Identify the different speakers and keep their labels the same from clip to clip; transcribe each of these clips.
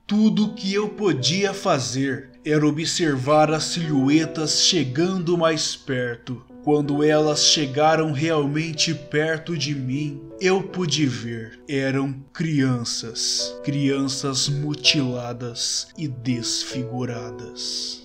Speaker 1: Tudo que eu podia fazer era observar as silhuetas chegando mais perto. Quando elas chegaram realmente perto de mim, eu pude ver. Eram crianças mutiladas e desfiguradas.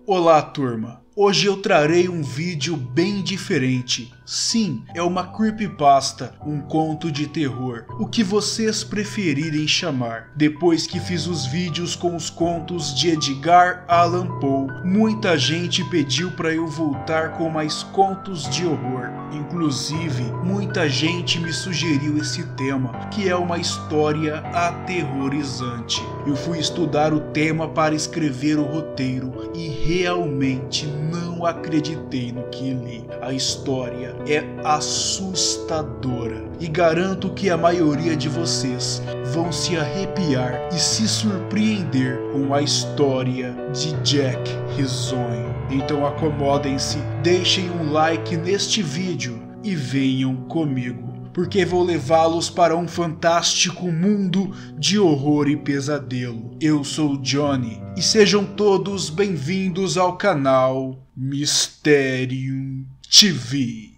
Speaker 1: Olá, turma! Hoje eu trarei um vídeo bem diferente. Sim, é uma creepypasta, um conto de terror, o que vocês preferirem chamar. Depois que fiz os vídeos com os contos de Edgar Allan Poe, muita gente pediu para eu voltar com mais contos de horror. Inclusive, muita gente me sugeriu esse tema, que é uma história aterrorizante. Eu fui estudar o tema para escrever o roteiro e realmente não acreditei no que li. A história é assustadora e garanto que a maioria de vocês vão se arrepiar e se surpreender com a história de Jack Risonho. Então acomodem-se, deixem um like neste vídeo e venham comigo, porque vou levá-los para um fantástico mundo de horror e pesadelo. Eu sou Johnny e sejam todos bem-vindos ao canal Mysterium TV.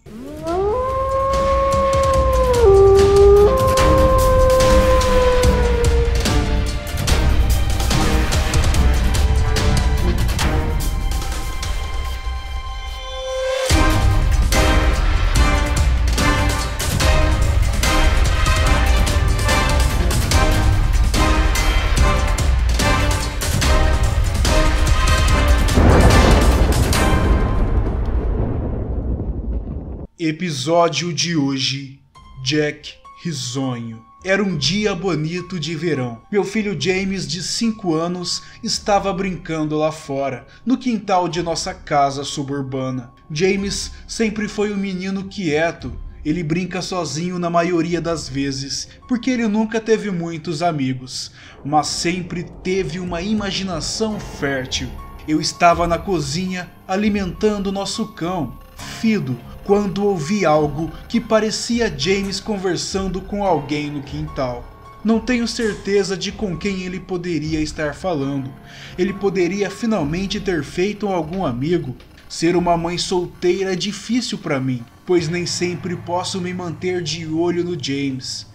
Speaker 1: Episódio de hoje: Jack Risonho. Era um dia bonito de verão. Meu filho James, de 5 anos, estava brincando lá fora, no quintal de nossa casa suburbana. James sempre foi um menino quieto. Ele brinca sozinho na maioria das vezes, porque ele nunca teve muitos amigos, mas sempre teve uma imaginação fértil. Eu estava na cozinha alimentando nosso cão, Fido, quando ouvi algo que parecia James conversando com alguém no quintal. Não tenho certeza de com quem ele poderia estar falando. Ele poderia finalmente ter feito algum amigo. Ser uma mãe solteira é difícil para mim, pois nem sempre posso me manter de olho no James.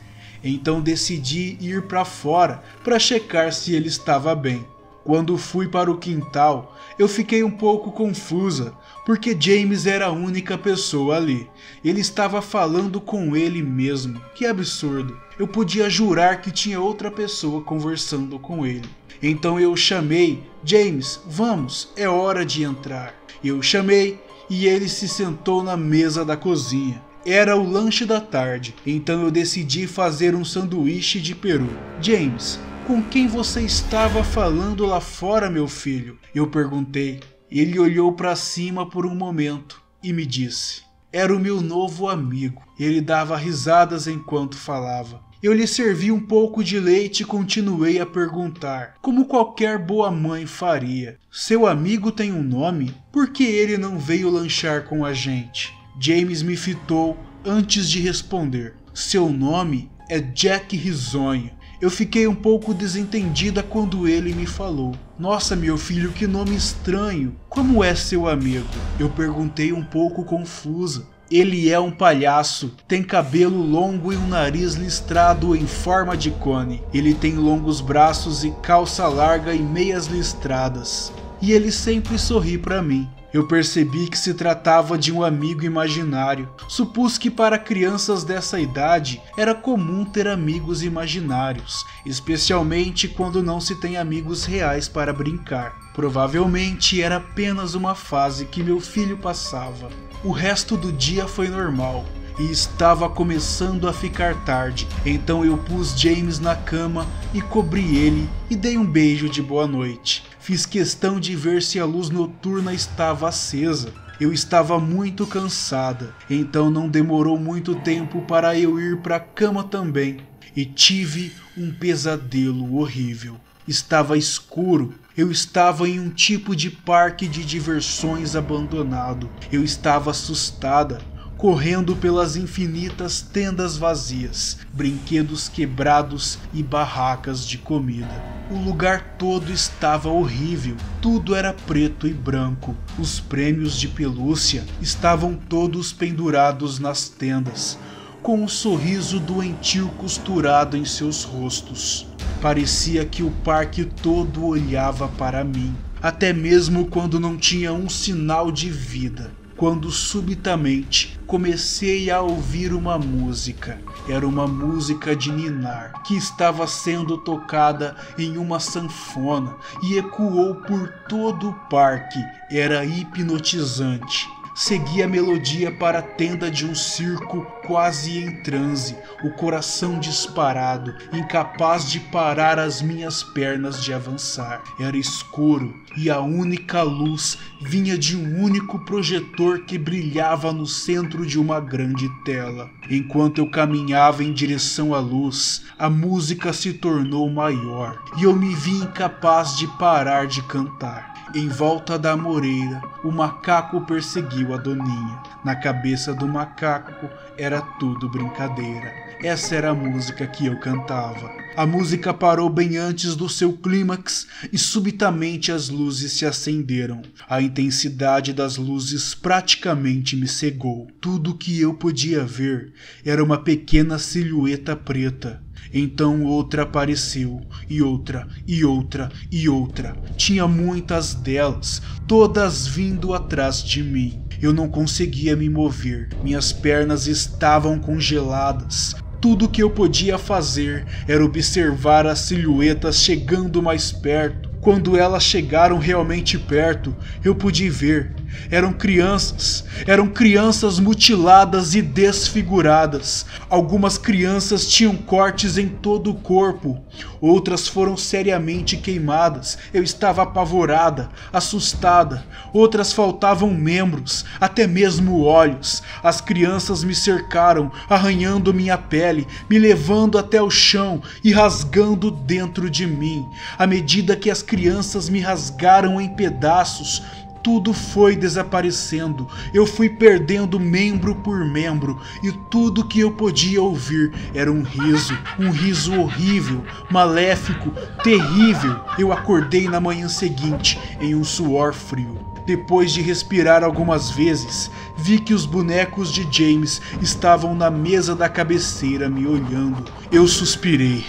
Speaker 1: Então decidi ir para fora para checar se ele estava bem. Quando fui para o quintal, eu fiquei um pouco confusa, porque James era a única pessoa ali. Ele estava falando com ele mesmo. Que absurdo. Eu podia jurar que tinha outra pessoa conversando com ele. Então eu chamei: James, vamos, é hora de entrar. Eu chamei e ele se sentou na mesa da cozinha. Era o lanche da tarde, então eu decidi fazer um sanduíche de peru. James, com quem você estava falando lá fora, meu filho? Eu perguntei. Ele olhou para cima por um momento e me disse: era o meu novo amigo. Ele dava risadas enquanto falava. Eu lhe servi um pouco de leite e continuei a perguntar, como qualquer boa mãe faria: seu amigo tem um nome? Por que ele não veio lanchar com a gente? James me fitou antes de responder. Seu nome é Jack Risonho. Eu fiquei um pouco desentendida quando ele me falou. Nossa, meu filho, que nome estranho. Como é seu amigo? Eu perguntei um pouco confusa. Ele é um palhaço, tem cabelo longo e um nariz listrado em forma de cone. Ele tem longos braços e calça larga e meias listradas. E ele sempre sorri para mim. Eu percebi que se tratava de um amigo imaginário. Supus que para crianças dessa idade era comum ter amigos imaginários, especialmente quando não se tem amigos reais para brincar. Provavelmente era apenas uma fase que meu filho passava. O resto do dia foi normal e estava começando a ficar tarde, então eu pus James na cama e cobri ele e dei um beijo de boa noite. Fiz questão de ver se a luz noturna estava acesa. Eu estava muito cansada, então não demorou muito tempo para eu ir para a cama também. E tive um pesadelo horrível. Estava escuro. Eu estava em um tipo de parque de diversões abandonado. Eu estava assustada. correndo pelas infinitas tendas vazias, brinquedos quebrados e barracas de comida. O lugar todo estava horrível, tudo era preto e branco. Os prêmios de pelúcia estavam todos pendurados nas tendas, com um sorriso doentio costurado em seus rostos. Parecia que o parque todo olhava para mim, até mesmo quando não tinha um sinal de vida. Quando subitamente comecei a ouvir uma música. Era uma música de ninar, que estava sendo tocada em uma sanfona e ecoou por todo o parque. Era hipnotizante. Segui a melodia para a tenda de um circo quase em transe, o coração disparado, incapaz de parar as minhas pernas de avançar. Era escuro e a única luz vinha de um único projetor que brilhava no centro de uma grande tela. Enquanto eu caminhava em direção à luz, a música se tornou maior e eu me vi incapaz de parar de cantar. Em volta da moreira, o macaco perseguiu a Doninha. Na cabeça do macaco era tudo brincadeira. Essa era a música que eu cantava. A música parou bem antes do seu clímax e subitamente as luzes se acenderam. A intensidade das luzes praticamente me cegou. Tudo o que eu podia ver era uma pequena silhueta preta. Então outra apareceu, e outra, e outra, e outra. Tinha muitas delas, todas vindo atrás de mim. Eu não conseguia me mover, minhas pernas estavam congeladas. Tudo que eu podia fazer era observar as silhuetas chegando mais perto. Quando elas chegaram realmente perto, eu pude ver. Eram crianças mutiladas e desfiguradas. Algumas crianças tinham cortes em todo o corpo, outras foram seriamente queimadas. Eu estava apavorada, assustada. Outras faltavam membros, até mesmo olhos. As crianças me cercaram, arranhando minha pele, me levando até o chão e rasgando dentro de mim. À medida que as crianças me rasgaram em pedaços, tudo foi desaparecendo. Eu fui perdendo membro por membro e tudo que eu podia ouvir era um riso horrível, maléfico, terrível. Eu acordei na manhã seguinte em um suor frio. Depois de respirar algumas vezes, vi que os bonecos de James estavam na mesa da cabeceira me olhando. Eu suspirei.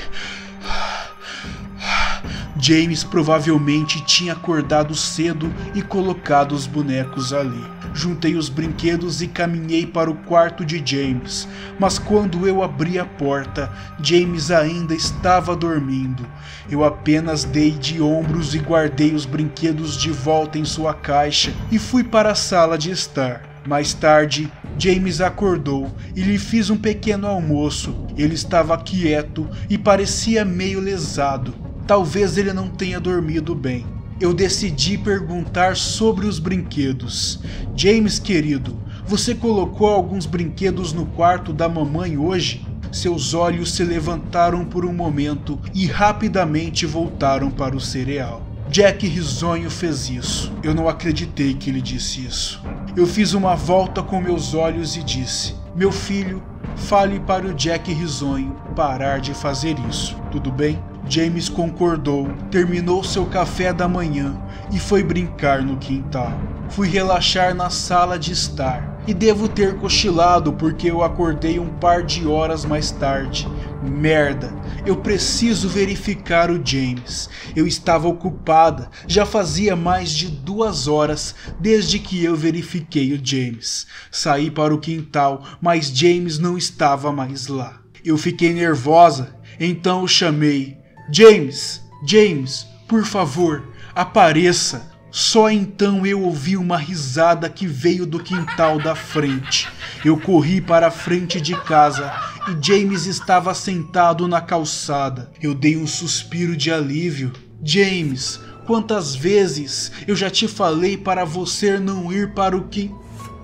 Speaker 1: James provavelmente tinha acordado cedo e colocado os bonecos ali. Juntei os brinquedos e caminhei para o quarto de James, mas quando eu abri a porta, James ainda estava dormindo. Eu apenas dei de ombros e guardei os brinquedos de volta em sua caixa e fui para a sala de estar. Mais tarde, James acordou e lhe fiz um pequeno almoço. Ele estava quieto e parecia meio lesado. Talvez ele não tenha dormido bem. Eu decidi perguntar sobre os brinquedos. James, querido, você colocou alguns brinquedos no quarto da mamãe hoje? Seus olhos se levantaram por um momento e rapidamente voltaram para o cereal. Jack risonho fez isso. Eu não acreditei que ele disse isso. Eu fiz uma volta com meus olhos e disse: meu filho, fale para o Jack risonho parar de fazer isso, tudo bem? James concordou, terminou seu café da manhã e foi brincar no quintal. Fui relaxar na sala de estar e devo ter cochilado porque eu acordei um par de horas mais tarde. Merda, eu preciso verificar o James. Eu estava ocupada, já fazia mais de 2 horas desde que eu verifiquei o James. Saí para o quintal, mas James não estava mais lá. Eu fiquei nervosa, então o chamei. James, por favor, apareça. Só então eu ouvi uma risada que veio do quintal da frente. Eu corri para a frente de casa e James estava sentado na calçada. Eu dei um suspiro de alívio. James, quantas vezes eu já te falei para você não ir para o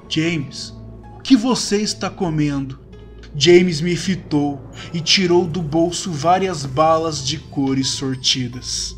Speaker 1: James, o que você está comendo? James me fitou e tirou do bolso várias balas de cores sortidas.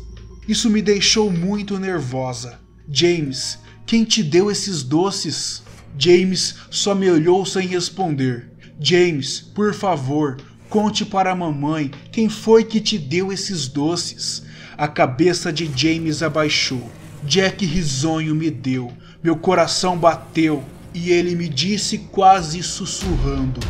Speaker 1: Isso me deixou muito nervosa. James, quem te deu esses doces? James só me olhou sem responder. James, por favor, conte para a mamãe quem foi que te deu esses doces. A cabeça de James abaixou. Jack risonho me deu. Meu coração bateu e ele me disse quase sussurrando.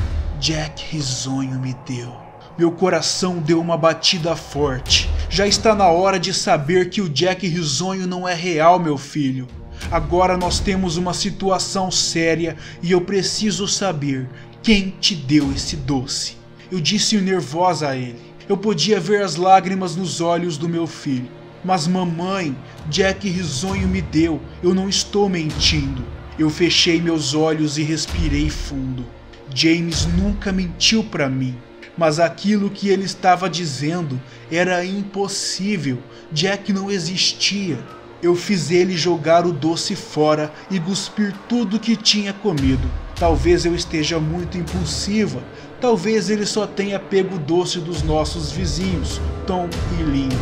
Speaker 1: Jack risonho me deu. Meu coração deu uma batida forte. Já está na hora de saber que o Jack risonho não é real, meu filho. Agora nós temos uma situação séria e eu preciso saber quem te deu esse doce. Eu disse nervosa a ele. Eu podia ver as lágrimas nos olhos do meu filho. Mas mamãe, Jack risonho me deu. Eu não estou mentindo. Eu fechei meus olhos e respirei fundo. James nunca mentiu para mim. Mas aquilo que ele estava dizendo era impossível. Jack não existia. Eu fiz ele jogar o doce fora e cuspir tudo que tinha comido. Talvez eu esteja muito impulsiva. Talvez ele só tenha pego o doce dos nossos vizinhos, Tom e Linda.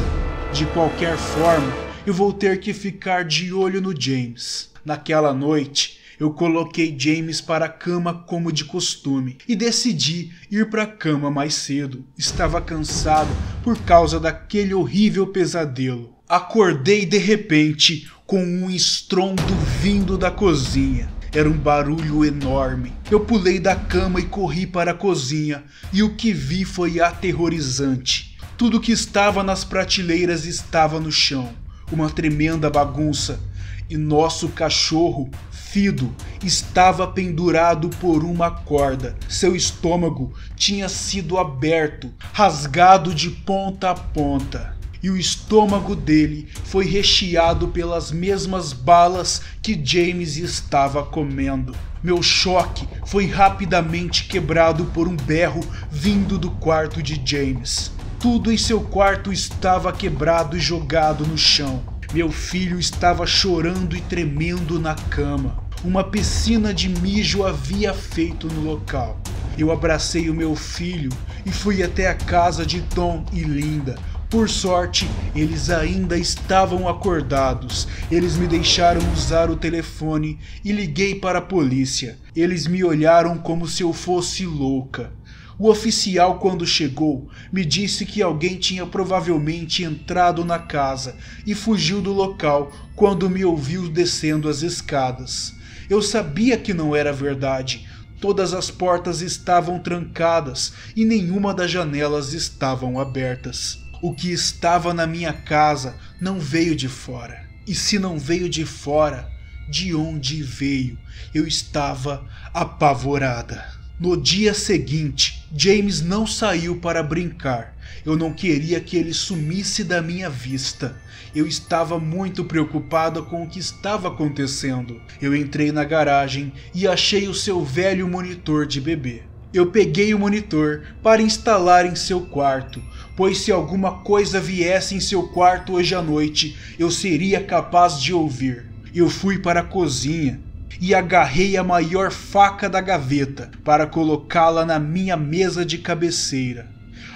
Speaker 1: De qualquer forma, eu vou ter que ficar de olho no James. Naquela noite, eu coloquei James para a cama como de costume e decidi ir para a cama mais cedo. Estava cansado por causa daquele horrível pesadelo. Acordei de repente com um estrondo vindo da cozinha. Era um barulho enorme. Eu pulei da cama e corri para a cozinha e o que vi foi aterrorizante. Tudo que estava nas prateleiras estava no chão. Uma tremenda bagunça. E nosso cachorro, Fido, estava pendurado por uma corda. Seu estômago tinha sido aberto, rasgado de ponta a ponta. E o estômago dele foi recheado pelas mesmas balas que James estava comendo. Meu choque foi rapidamente quebrado por um berro vindo do quarto de James. Tudo em seu quarto estava quebrado e jogado no chão. Meu filho estava chorando e tremendo na cama. Uma piscina de mijo havia feito no local. Eu abracei o meu filho e fui até a casa de Tom e Linda. Por sorte, eles ainda estavam acordados. Eles me deixaram usar o telefone e liguei para a polícia. Eles me olharam como se eu fosse louca. O oficial, quando chegou, me disse que alguém tinha provavelmente entrado na casa e fugiu do local quando me ouviu descendo as escadas. Eu sabia que não era verdade. Todas as portas estavam trancadas e nenhuma das janelas estavam abertas. O que estava na minha casa não veio de fora. E se não veio de fora, de onde veio? Eu estava apavorada. No dia seguinte, James não saiu para brincar. Eu não queria que ele sumisse da minha vista. Eu estava muito preocupada com o que estava acontecendo. Eu entrei na garagem e achei o seu velho monitor de bebê. Eu peguei o monitor para instalar em seu quarto, pois se alguma coisa viesse em seu quarto hoje à noite, eu seria capaz de ouvir. Eu fui para a cozinha e agarrei a maior faca da gaveta para colocá-la na minha mesa de cabeceira.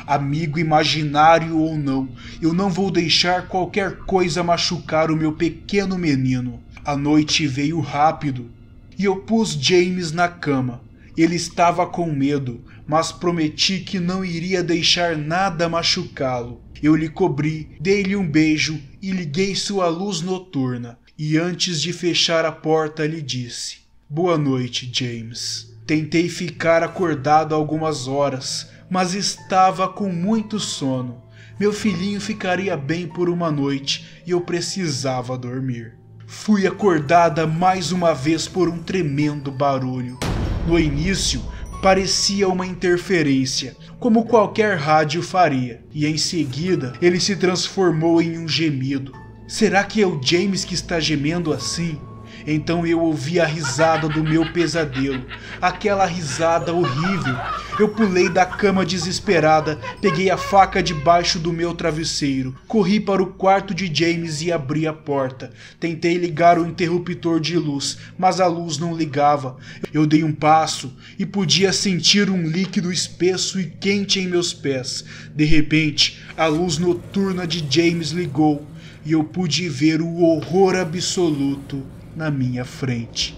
Speaker 1: Amigo imaginário ou não, eu não vou deixar qualquer coisa machucar o meu pequeno menino. A noite veio rápido e eu pus James na cama. Ele estava com medo, mas prometi que não iria deixar nada machucá-lo. Eu lhe cobri, dei-lhe um beijo e liguei sua luz noturna. E antes de fechar a porta lhe disse: Boa noite, James. Tentei ficar acordado algumas horas, mas estava com muito sono. Meu filhinho ficaria bem por uma noite e eu precisava dormir. Fui acordada mais uma vez por um tremendo barulho. No início, parecia uma interferência, como qualquer rádio faria, e em seguida ele se transformou em um gemido. Será que é o James que está gemendo assim? Então eu ouvi a risada do meu pesadelo, aquela risada horrível. Eu pulei da cama desesperada, peguei a faca debaixo do meu travesseiro, corri para o quarto de James e abri a porta. Tentei ligar o interruptor de luz, mas a luz não ligava. Eu dei um passo e podia sentir um líquido espesso e quente em meus pés. De repente, a luz noturna de James ligou e eu pude ver o horror absoluto na minha frente.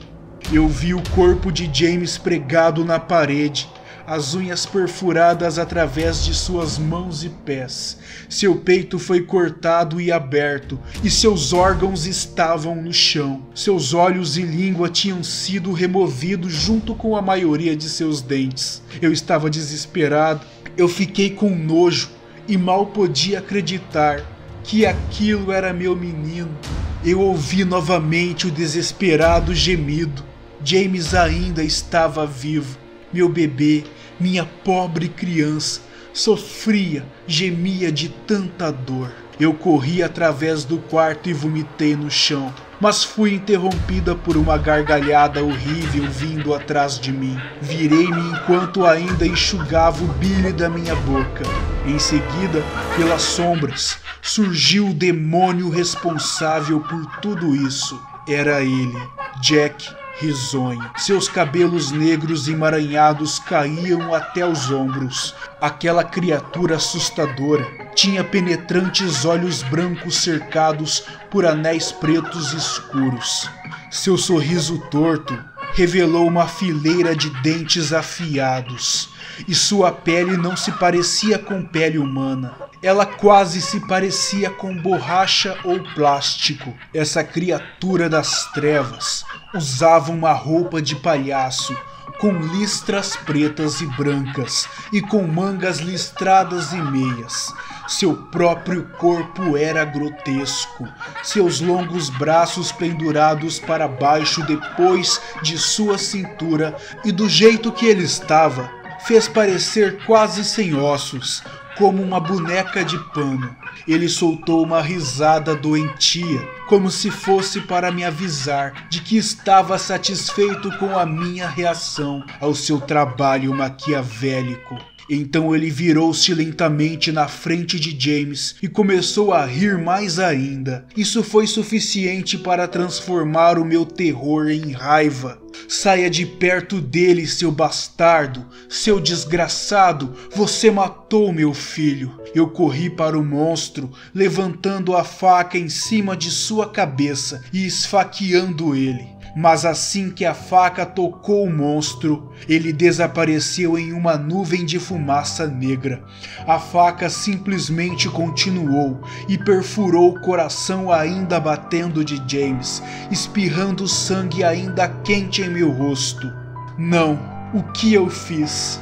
Speaker 1: Eu vi o corpo de James pregado na parede, as unhas perfuradas através de suas mãos e pés. Seu peito foi cortado e aberto, e seus órgãos estavam no chão. Seus olhos e língua tinham sido removidos junto com a maioria de seus dentes. Eu estava desesperado, eu fiquei com nojo e mal podia acreditar que aquilo era meu menino. Eu ouvi novamente o desesperado gemido. James ainda estava vivo. Meu bebê, minha pobre criança, sofria, gemia de tanta dor. Eu corri através do quarto e vomitei no chão, mas fui interrompida por uma gargalhada horrível vindo atrás de mim. Virei-me enquanto ainda enxugava o bile da minha boca. Em seguida, pelas sombras, surgiu o demônio responsável por tudo isso. Era ele, Jack Risonho. Seus cabelos negros emaranhados caíam até os ombros. Aquela criatura assustadora tinha penetrantes olhos brancos cercados por anéis pretos escuros. Seu sorriso torto revelou uma fileira de dentes afiados, e sua pele não se parecia com pele humana. Ela quase se parecia com borracha ou plástico. Essa criatura das trevas usava uma roupa de palhaço, com listras pretas e brancas e com mangas listradas e meias. Seu próprio corpo era grotesco, seus longos braços pendurados para baixo depois de sua cintura, e do jeito que ele estava, fez parecer quase sem ossos, como uma boneca de pano. Ele soltou uma risada doentia, como se fosse para me avisar de que estava satisfeito com a minha reação ao seu trabalho maquiavélico. Então ele virou-se lentamente na frente de James e começou a rir mais ainda. Isso foi suficiente para transformar o meu terror em raiva. Saia de perto dele, seu bastardo, seu desgraçado, você matou meu filho. Eu corri para o monstro, levantando a faca em cima de sua cabeça e esfaqueando ele. Mas assim que a faca tocou o monstro, ele desapareceu em uma nuvem de fumaça negra. A faca simplesmente continuou e perfurou o coração ainda batendo de James, espirrando sangue ainda quente em meu rosto. Não, o que eu fiz?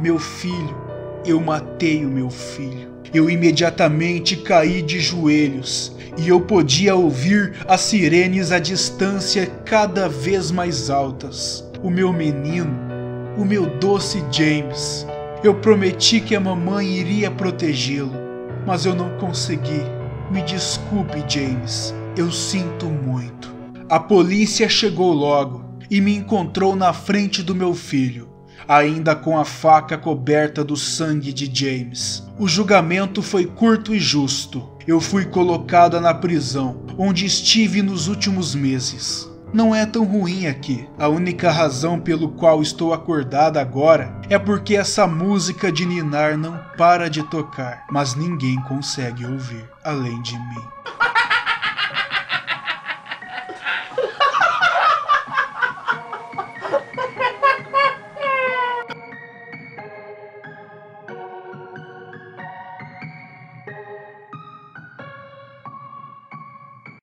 Speaker 1: Meu filho, eu matei o meu filho. Eu imediatamente caí de joelhos e eu podia ouvir as sirenes à distância cada vez mais altas. O meu menino, o meu doce James. Eu prometi que a mamãe iria protegê-lo, mas eu não consegui. Me desculpe, James. Eu sinto muito. A polícia chegou logo e me encontrou na frente do meu filho, ainda com a faca coberta do sangue de James. O julgamento foi curto e justo. Eu fui colocada na prisão, onde estive nos últimos meses. Não é tão ruim aqui. A única razão pelo qual estou acordada agora é porque essa música de ninar não para de tocar, mas ninguém consegue ouvir além de mim.